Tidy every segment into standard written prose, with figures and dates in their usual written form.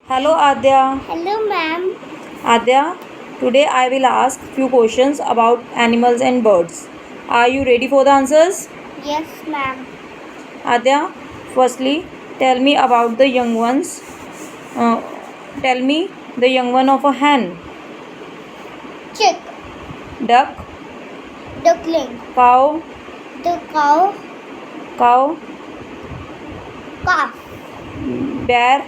Hello Adya. Hello, ma'am. Adya, today I will ask few questions about animals and birds. Are you ready for the answers? Yes, ma'am. Adya, firstly, tell me about the young ones. Uh, Tell me the young one of a hen, Chick, duck, duckling, cow, the cow, cow, calf, bear,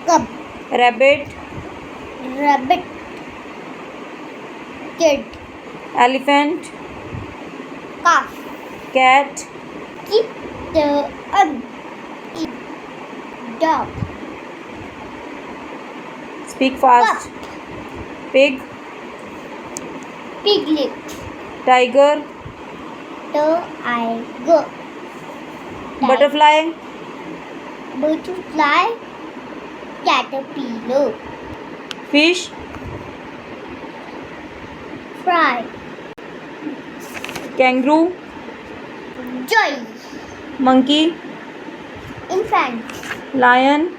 cub, rabbit, rabbit, kid, elephant, calf, cat, keep the dog, speak fast, pup, pig, piglet, tiger, tiger, butterfly, butterfly, caterpillar, fish, fry, kangaroo, joy, monkey, infant, lion.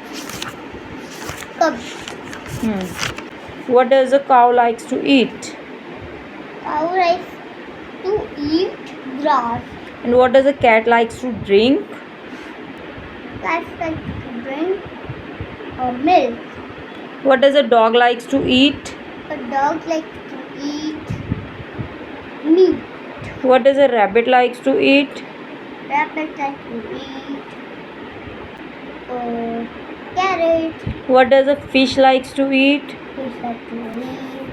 cub, What does a cow likes to eat? cow likes to eat grass, And what does a cat likes to drink? cat likes to drink milk, What does a dog likes to eat? a dog likes to eat meat, What does a rabbit likes to eat? rabbit likes to eat carrot, What does a fish likes to eat? fish likes to eat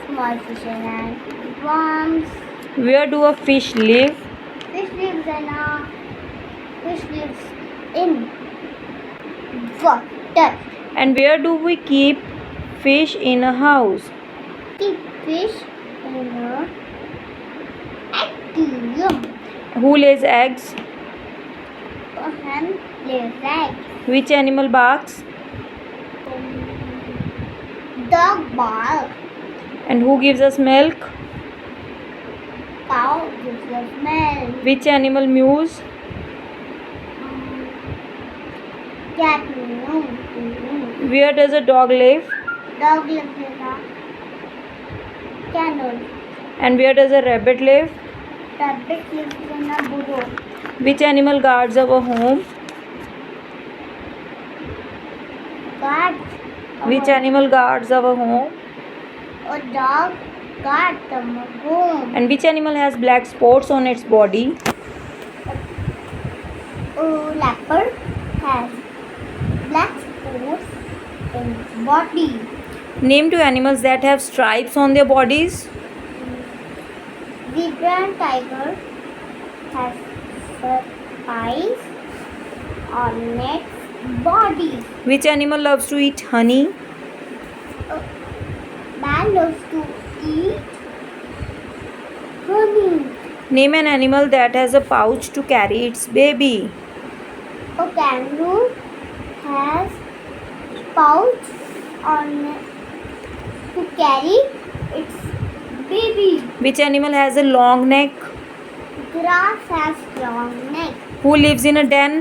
small fish and worms, Where do a fish live? fish lives in a fish lives in water, And where do we keep fish in a house? keep fish in a aquarium, Who lays eggs? a hen lays eggs, Which animal barks? dog bark, And who gives us milk? cow gives us milk, Which animal mews? cat meows, Where does a dog live? dog lives in a kennel, And where does a rabbit live? rabbit lives in a burrow, Which animal guards our home? cat, Which animal guards our home? a dog guards the home, And which animal has black spots on its body? a leopard has black spots in its body, Name two animals that have stripes on their bodies. zebra and tiger has eyes on its body, Which animal loves to eat honey? man loves to eat honey, Name an animal that has a pouch to carry its baby. a kangaroo has pouch on to carry its baby, Which animal has a long neck? grass has long neck, Who lives in a den?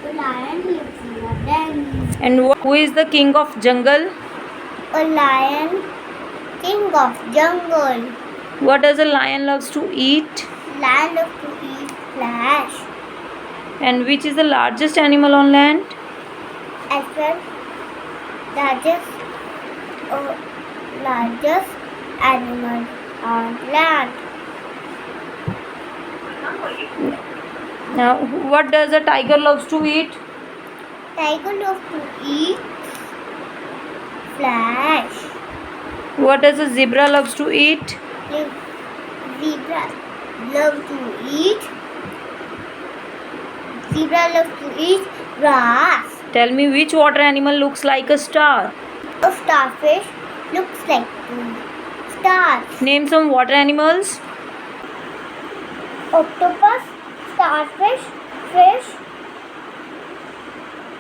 the lion lives in a den, And who is the king of jungle? a lion king of jungle, What does a lion loves to eat? lion loves to eat flesh, And which is the largest animal on land? elephant largest animal on land, Now, what does a tiger loves to eat? tiger loves to eat flesh, What does a zebra loves to eat? zebra love to eat zebra loves to eat grass, Tell me which water animal looks like a star? a starfish looks like stars, Name some water animals. octopus, starfish, fish,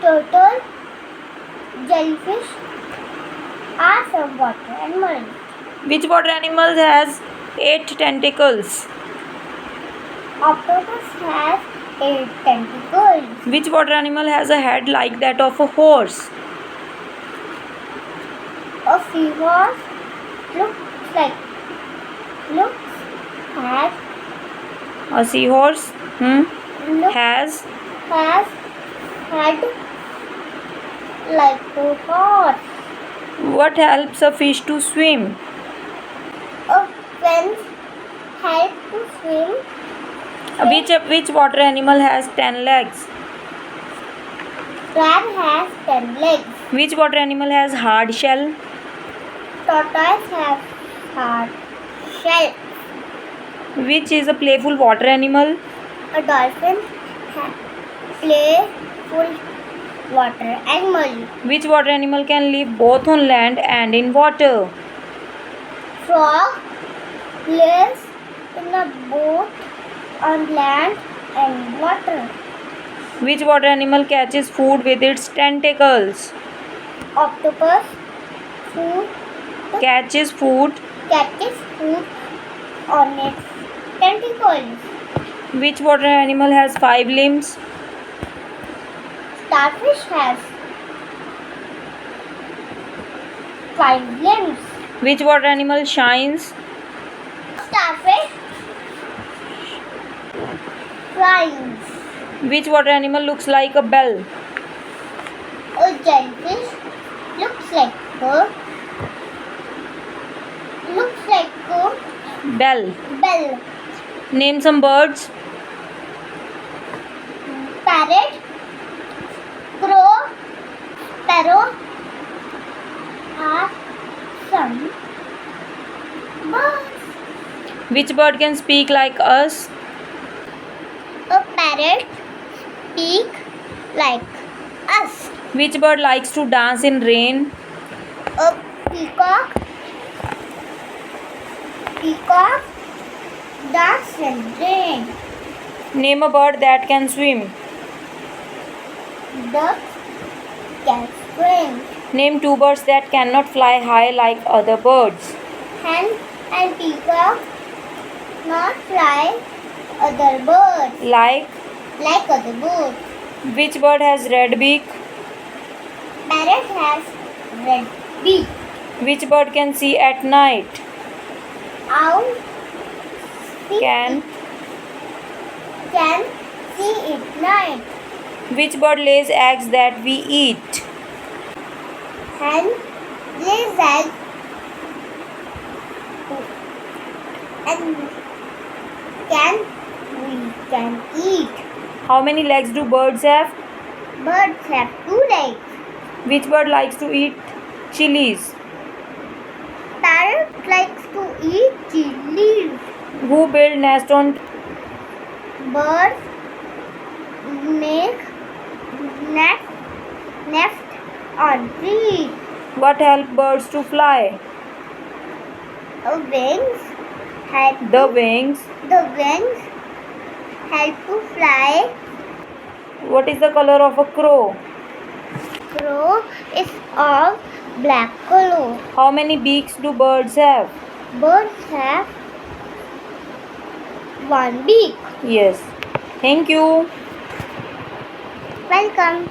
turtle, jellyfish are some water animals. Which water animal has 8 tentacles? Octopus has 8 tentacles. Which water animal has a head like that of a horse? A seahorse looks has A seahorse look has has head like a horse. what helps a fish to swim? A fins help to swim. Which water animal has 10 legs? Crab has 10 legs. Which water animal has hard shell? Tortoise has hard shell. Which is a playful water animal? A dolphin playful water animal. Which water animal can live both on land and in water? Frog lives in a boat on land and water. Which water animal catches food with its tentacles? Octopus Catches food. catches food on its tentacles. Which water animal has 5 limbs? Starfish has 5 limbs. Which water animal shines? Starfish flies. Which water animal looks like a bell? A jellyfish looks like a Bell. bell. Name some birds. Parrot, crow, sparrow are some birds. Which bird can speak like us? A parrot speak like us. Which bird likes to dance in rain? A peacock dance in rain. Name a bird that can swim. Duck can swim. Name 2 birds that cannot fly high like other birds. Hen and peacock not fly other birds Like like other birds. which bird has red beak? Parrot has red beak. Which bird can see at night? Owl Can see at night. which bird lays eggs that we eat? Hen lays eggs and we can eat. How many legs do birds have? Birds have 2 legs. Which bird likes to eat chilies? Parrot likes to eat chilies. Who build nest on? Birds make nest on trees. What help birds to fly? Wings help The wings. the wings help to fly. What is the color of a crow? Crow is of black color. How many beaks do birds have? Birds have 1 beak. Yes. Thank you. Welcome.